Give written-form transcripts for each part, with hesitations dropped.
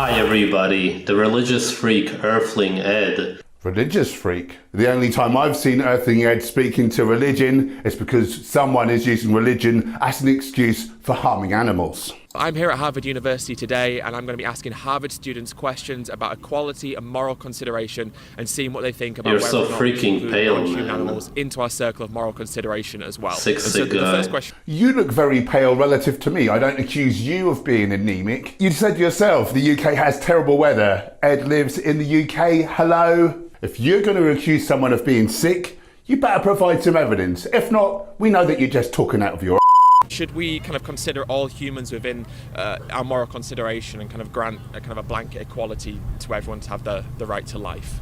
Hi everybody, the religious freak Earthling Ed. Religious freak? The only time I've seen Earthling Ed speaking to religion is because someone is using religion as an excuse for harming animals. I'm here at Harvard University today and I'm going to be asking Harvard students questions about equality and moral consideration and seeing what they think about You're whether so or not freaking we pale, include man. animals into our circle of moral consideration as well. Sexy The guy. first question. You look very pale relative to me. I don't accuse you of being anemic. You said yourself the UK has terrible weather. Ed lives in the UK. Hello? If you're going to accuse someone of being sick, you better provide some evidence. If not, we know that you're just talking out of your Should we kind of consider all humans within our moral consideration and kind of grant a kind of a blanket equality to everyone to have the right to life?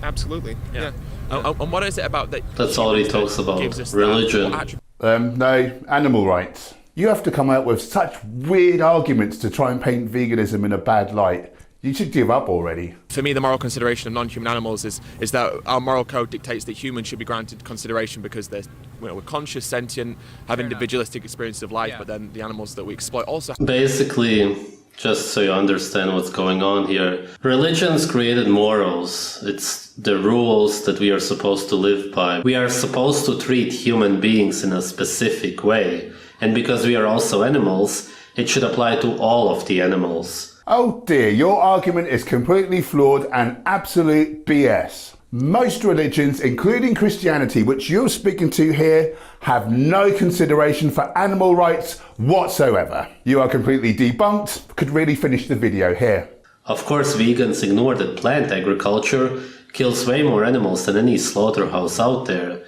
Absolutely. Yeah. And what is it about that? That's all he talks about, religion. No, animal rights. You have to come out with such weird arguments to try and paint veganism in a bad light. You should give up already. For me, the moral consideration of non-human animals is that our moral code dictates that humans should be granted consideration because they're, we're conscious, sentient, have individualistic experiences of life, but then the animals that we exploit also. Basically, just so you understand what's going on here, religion's created morals. It's the rules that we are supposed to live by. We are supposed to treat human beings in a specific way. And because we are also animals, it should apply to all of the animals. Oh dear, your argument is completely flawed and absolute BS. Most religions, including Christianity, which you're speaking to here, have no consideration for animal rights whatsoever. You are completely debunked. Could really finish the video here. Of course, vegans ignore that plant agriculture kills way more animals than any slaughterhouse out there.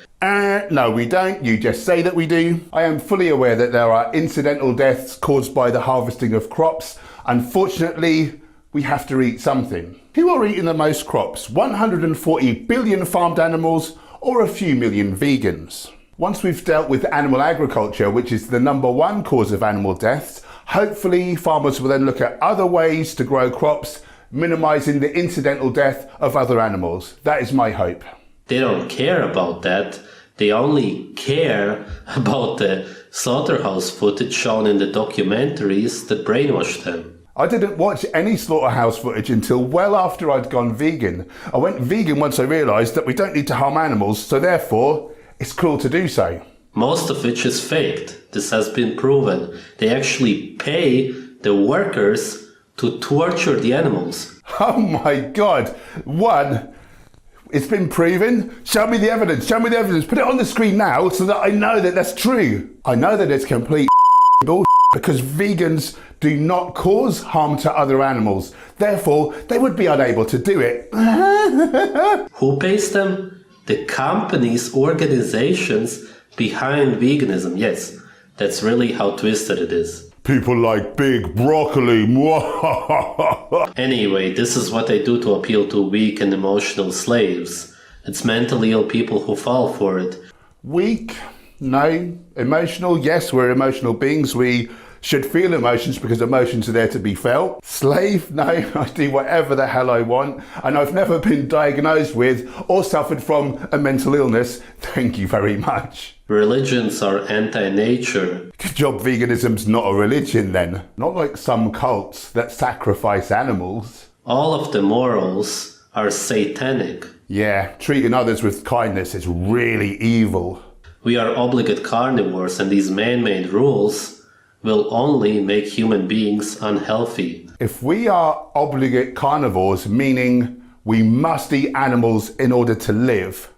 No, we don't. You just say that we do. I am fully aware that there are incidental deaths caused by the harvesting of crops. Unfortunately, we have to eat something. Who are eating the most crops? 140 billion farmed animals or a few million vegans? Once we've dealt with animal agriculture, which is the #1 cause of animal deaths, hopefully farmers will then look at other ways to grow crops, minimizing the incidental death of other animals. That is my hope. They don't care about that. They only care about the slaughterhouse footage shown in the documentaries that brainwash them. I didn't watch any slaughterhouse footage until well after I'd gone vegan. I went vegan once I realised that we don't need to harm animals, so therefore, it's cruel to do so. Most of which is faked. This has been proven. They actually pay the workers to torture the animals. Oh my God. One, it's been proven. Show me the evidence. Show me the evidence. Put it on the screen now so that I know that that's true. I know that it's complete bullshit because vegans do not cause harm to other animals. Therefore, they would be unable to do it. Who pays them? The companies, organizations behind veganism. Yes, that's really how twisted it is. People like big broccoli. Anyway, this is what they do to appeal to weak and emotional slaves. It's mentally ill people who fall for it. Weak? No. Emotional? Yes, we're emotional beings. We should feel emotions because emotions are there to be felt. Slave? No, I do whatever the hell I want. And I've never been diagnosed with or suffered from a mental illness. Thank you very much. Religions are anti-nature. Good job veganism's not a religion then. Not like some cults that sacrifice animals. All of the morals are satanic. Yeah, treating others with kindness is really evil. We are obligate carnivores, and these man-made rules will only make human beings unhealthy. If we are obligate carnivores, meaning we must eat animals in order to live,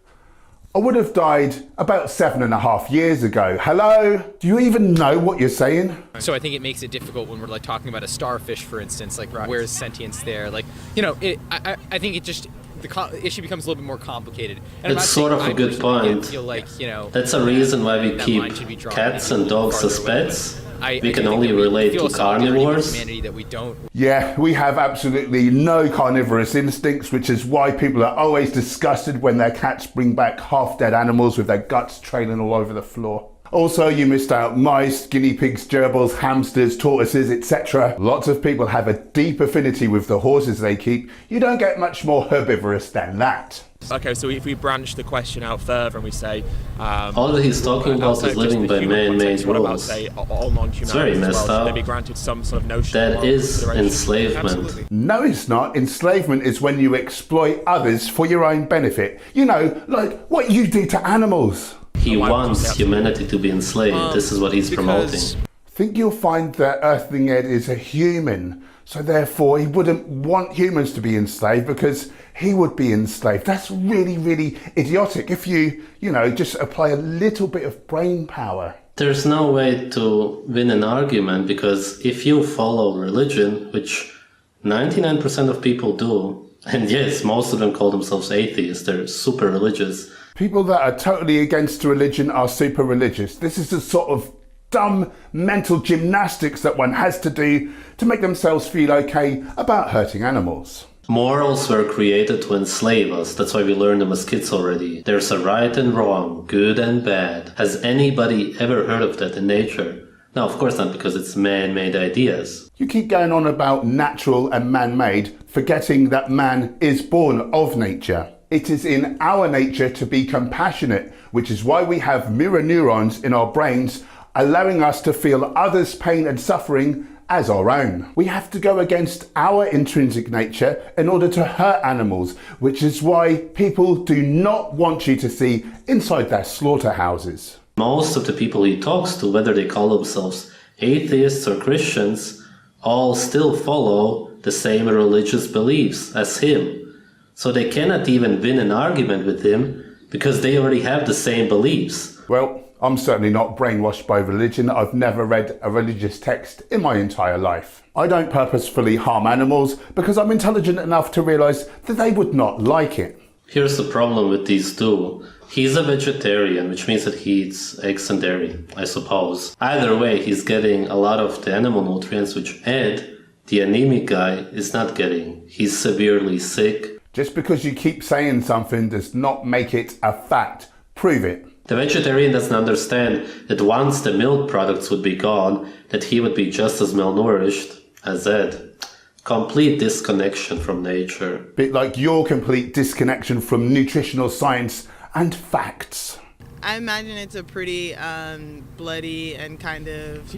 I would have died about 7.5 years ago. Hello? Do you even know what you're saying? So I think it makes it difficult when we're like talking about a starfish, for instance, like where's sentience there? Like, you know, I think it just, the issue becomes a little bit more complicated. And it's sort of a good point. Feel like, you know, that's a reason why we keep cats and dogs as pets. We can only relate to carnivores. That we don't. Yeah, we have absolutely no carnivorous instincts, which is why people are always disgusted when their cats bring back half-dead animals with their guts trailing all over the floor. Also, you missed out mice, guinea pigs, gerbils, hamsters, tortoises, etc. Lots of people have a deep affinity with the horses they keep. You don't get much more herbivorous than that. Okay, so if we branch the question out further and we say... all that he's talking about is living by man-made What about, rules. say, all non-human It's very animals as messed well? Should up. they be granted some sort of notion That of moral is consideration? enslavement. Absolutely. No, it's not. Enslavement is when you exploit others for your own benefit. You know, like what you do to animals. He Why would you wants say that? humanity to be enslaved. This is what he's promoting. I think you'll find that Earthling Ed is a human, so therefore he wouldn't want humans to be enslaved because he would be enslaved. That's really, really idiotic if you know, just apply a little bit of brain power. There's no way to win an argument because if you follow religion, which 99% of people do, and yes, most of them call themselves atheists, they're super religious. People that are totally against religion are super religious. This is the sort of dumb mental gymnastics that one has to do to make themselves feel okay about hurting animals. Morals were created to enslave us. That's why we learned them as kids already. There's a right and wrong, good and bad. Has anybody ever heard of that in nature? No, of course not, because it's man-made ideas. You keep going on about natural and man-made, forgetting that man is born of nature. It is in our nature to be compassionate, which is why we have mirror neurons in our brains, allowing us to feel others' pain and suffering as our own. We have to go against our intrinsic nature in order to hurt animals, which is why people do not want you to see inside their slaughterhouses. Most of the people he talks to, whether they call themselves atheists or Christians, all still follow the same religious beliefs as him. So they cannot even win an argument with him because they already have the same beliefs. Well, I'm certainly not brainwashed by religion. I've never read a religious text in my entire life. I don't purposefully harm animals because I'm intelligent enough to realise that they would not like it. Here's the problem with these two. He's a vegetarian, which means that he eats eggs and dairy, I suppose. Either way, he's getting a lot of the animal nutrients, which Ed, the anemic guy, is not getting. He's severely sick. Just because you keep saying something does not make it a fact. Prove it. The vegetarian doesn't understand that once the milk products would be gone, that he would be just as malnourished as Ed. Complete disconnection from nature. Bit like your complete disconnection from nutritional science and facts. I imagine it's a pretty bloody and kind of...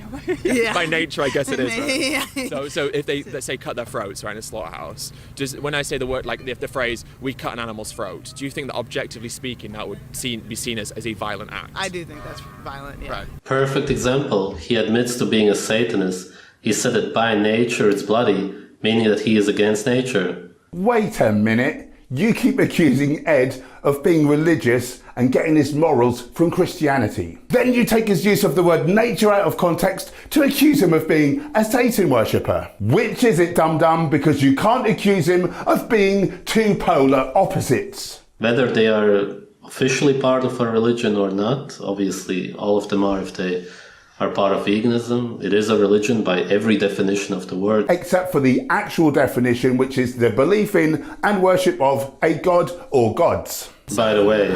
By nature, I guess it is. Right? Yeah. So if they, let's say, cut their throats right in a slaughterhouse, just when I say the word, like the phrase, we cut an animal's throat, do you think that objectively speaking that would be seen as a violent act? I do think that's violent, yeah. Right. Perfect example. He admits to being a Satanist. He said that by nature it's bloody, meaning that he is against nature. Wait a minute. You keep accusing Ed of being religious and getting his morals from Christianity. Then you take his use of the word nature out of context to accuse him of being a Satan worshipper. Which is it, dum-dum? Because you can't accuse him of being two polar opposites. Whether they are officially part of a religion or not, obviously all of them are if they are part of veganism. It is a religion by every definition of the word. Except for the actual definition, which is the belief in and worship of a god or gods. By the way,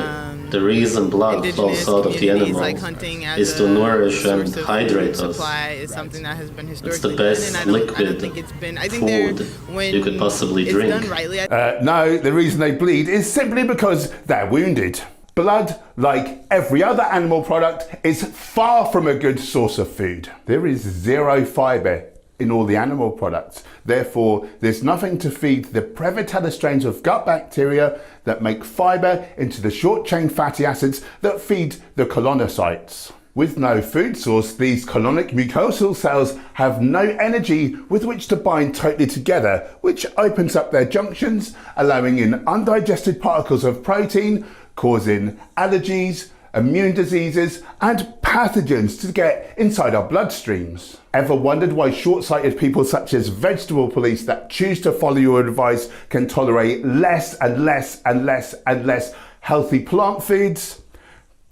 the reason blood Indigenous flows out of the communities, animal like hunting as is to a nourish and source of hydrate food us. supply is something that has been It's historically the best done, and I liquid don't think it's been. I think food when you could possibly it's drink. done rightly. No, the reason they bleed is simply because they're wounded. Blood, like every other animal product, is far from a good source of food. There is zero fibre in all the animal products. Therefore, there's nothing to feed the Prevotella strains of gut bacteria that make fibre into the short-chain fatty acids that feed the colonocytes. With no food source, these colonic mucosal cells have no energy with which to bind tightly together, which opens up their junctions, allowing in undigested particles of protein, causing allergies, immune diseases, and pathogens to get inside our bloodstreams. Ever wondered why short-sighted people such as vegetable police that choose to follow your advice can tolerate less and less and less and less healthy plant foods?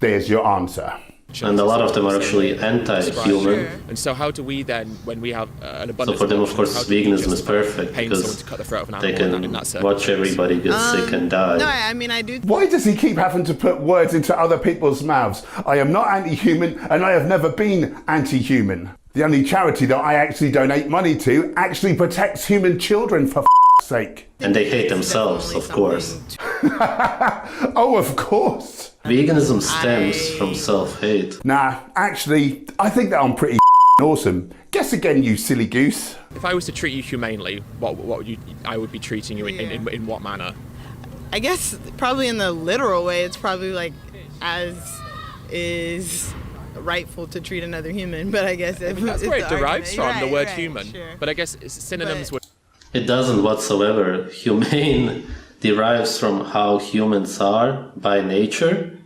There's your answer. And a lot of them are actually anti-human. And so how do we then, when we have an So abundance for them, of options, course, how do we veganism is justify perfect paying because someone to cut the throat of an they animal in can that watch circumstance? everybody get sick and die. No, I mean, I do. Why does he keep having to put words into other people's mouths? I am not anti-human and I have never been anti-human. The only charity that I actually donate money to actually protects human children, for sake. And they hate themselves, of course. Oh, of course. Veganism stems from self-hate. Nah, actually, I think that I'm pretty awesome. Guess again, you silly goose. If I was to treat you humanely, what would you? I would be treating you in what manner? I guess probably in the literal way, it's probably like as is rightful to treat another human. But I guess if That's it's where it the derives argument. from, the word Right, human. sure. But I guess synonyms would. It doesn't whatsoever. Humane derives from how humans are by nature.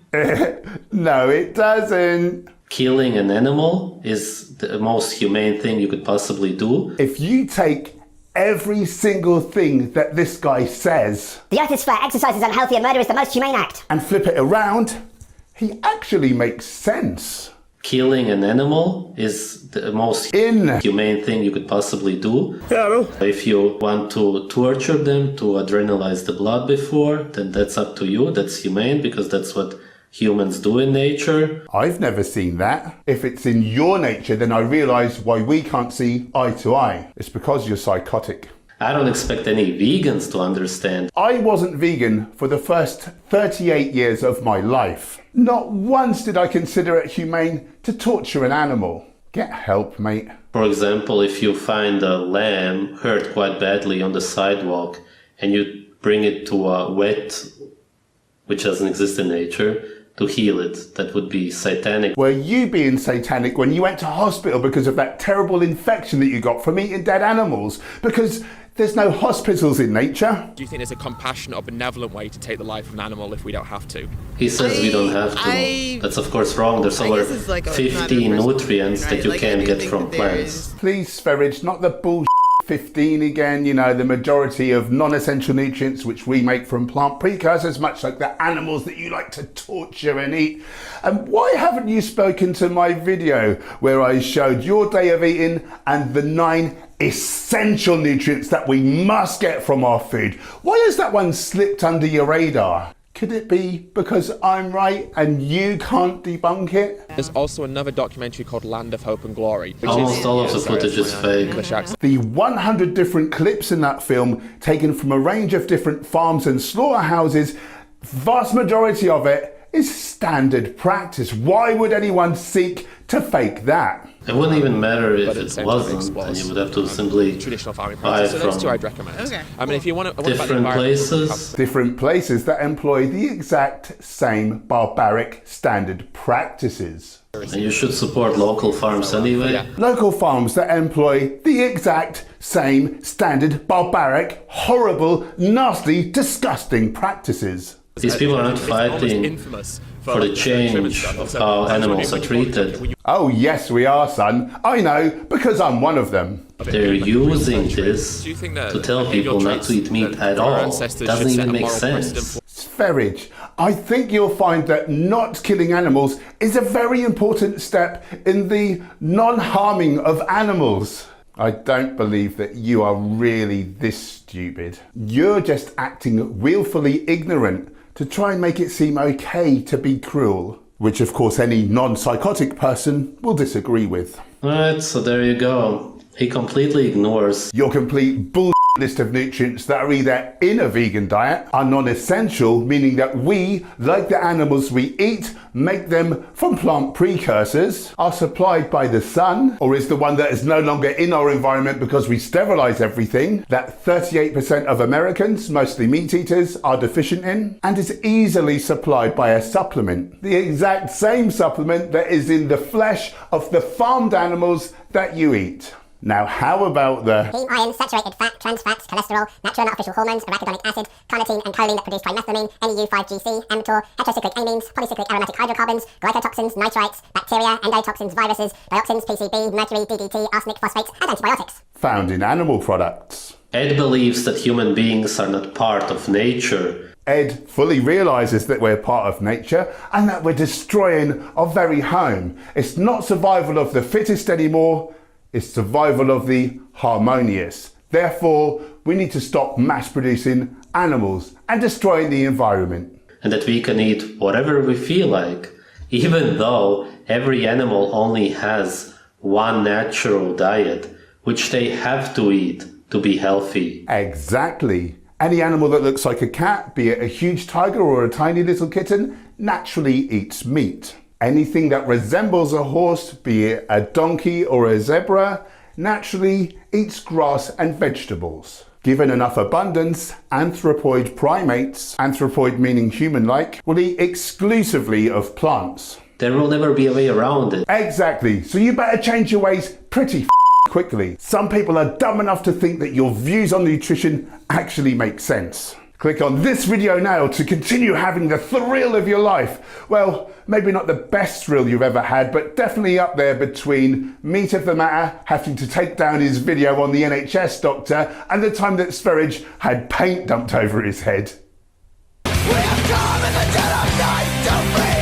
No, it doesn't. Killing an animal is the most humane thing you could possibly do. If you take every single thing that this guy says The Earthsphere exercises unhealthy and murder is the most humane act. and flip it around, he actually makes sense. Killing an animal is the most In humane thing you could possibly do. If you want to torture them to adrenalize the blood before, then that's up to you. That's humane because that's what humans do in nature. I've never seen that. If it's in your nature, then I realise why we can't see eye to eye. It's because you're psychotic. I don't expect any vegans to understand. I wasn't vegan for the first 38 years of my life. Not once did I consider it humane to torture an animal. Get help, mate. For example, if you find a lamb hurt quite badly on the sidewalk and you bring it to a vet, which doesn't exist in nature, to heal it, that would be satanic. Were you being satanic when you went to hospital because of that terrible infection that you got from eating dead animals? Because there's no hospitals in nature. Do you think there's a compassionate or benevolent way to take the life of an animal if we don't have to? He says we don't have to. That's of course wrong. There's I over guess it's like a 50 matter of nutrients perspective, that right? you Like, I can't do get think from that there plants. is- Please, Sv3rige, not the bullshit 15 again, you know, the majority of non-essential nutrients which we make from plant precursors, much like the animals that you like to torture and eat. And why haven't you spoken to my video where I showed your day of eating and the 9 essential nutrients that we must get from our food? Why has that one slipped under your radar? Could it be because I'm right and you can't debunk it? There's also another documentary called Land of Hope and Glory. Which Almost all of the footage is fake. English accent. The 100 different clips in that film, taken from a range of different farms and slaughterhouses, vast majority of it is standard practice. Why would anyone seek to fake that? It wouldn't even matter if But it essentially wasn't, and you would have to simply traditional farming buy practice. So those two from I'd recommend. Okay, I mean, if you want to different places. Different places that employ the exact same barbaric standard practices. And you should support local farms anyway. Yeah. Local farms that employ the exact same standard barbaric, horrible, nasty, disgusting practices. These people are not It's almost fighting infamous for the trim and change stuff. of So how that's animals when are you- when you- treated. Oh yes, we are, son. I know, because I'm one of them. They're using this Do you think that to tell behavioural people not traits to eat meat that at our all. ancestors Doesn't should set even a make moral precedent sense. for? Sv3rige, I think you'll find that not killing animals is a very important step in the non-harming of animals. I don't believe that you are really this stupid. You're just acting willfully ignorant to try and make it seem okay to be cruel, which of course any non-psychotic person will disagree with. Alright, so there you go. He completely ignores Your complete bull list of nutrients that are either in a vegan diet, are non-essential, meaning that we, like the animals we eat, make them from plant precursors, are supplied by the sun, or is the one that is no longer in our environment because we sterilize everything, that 38% of Americans, mostly meat eaters, are deficient in, and is easily supplied by a supplement. The exact same supplement that is in the flesh of the farmed animals that you eat. Now, how about the Heme, iron, saturated fat, trans fats, cholesterol, natural and artificial hormones, arachidonic acid, carnitine and choline that produce trimethylamine, NEU5GC, mTOR, heterocyclic amines, polycyclic aromatic hydrocarbons, glycotoxins, nitrites, bacteria, endotoxins, viruses, dioxins, PCB, mercury, DDT, arsenic, phosphates, and antibiotics. found in animal products? Ed believes that human beings are not part of nature. Ed fully realises that we're part of nature and that we're destroying our very home. It's not survival of the fittest anymore, it's survival of the harmonious. Therefore, we need to stop mass producing animals and destroying the environment. And that we can eat whatever we feel like, even though every animal only has one natural diet, which they have to eat to be healthy. Exactly. Any animal that looks like a cat, be it a huge tiger or a tiny little kitten, naturally eats meat. Anything that resembles a horse, be it a donkey or a zebra, naturally eats grass and vegetables. Given enough abundance, anthropoid primates, anthropoid meaning human-like, will eat exclusively of plants. There will never be a way around it. Exactly, so you better change your ways pretty quickly. Some people are dumb enough to think that your views on nutrition actually make sense. Click on this video now to continue having the thrill of your life. Well, maybe not the best thrill you've ever had, but definitely up there between meat of the matter having to take down his video on the NHS doctor and the time that Sv3rige had paint dumped over his head. We have come in the dead of night to free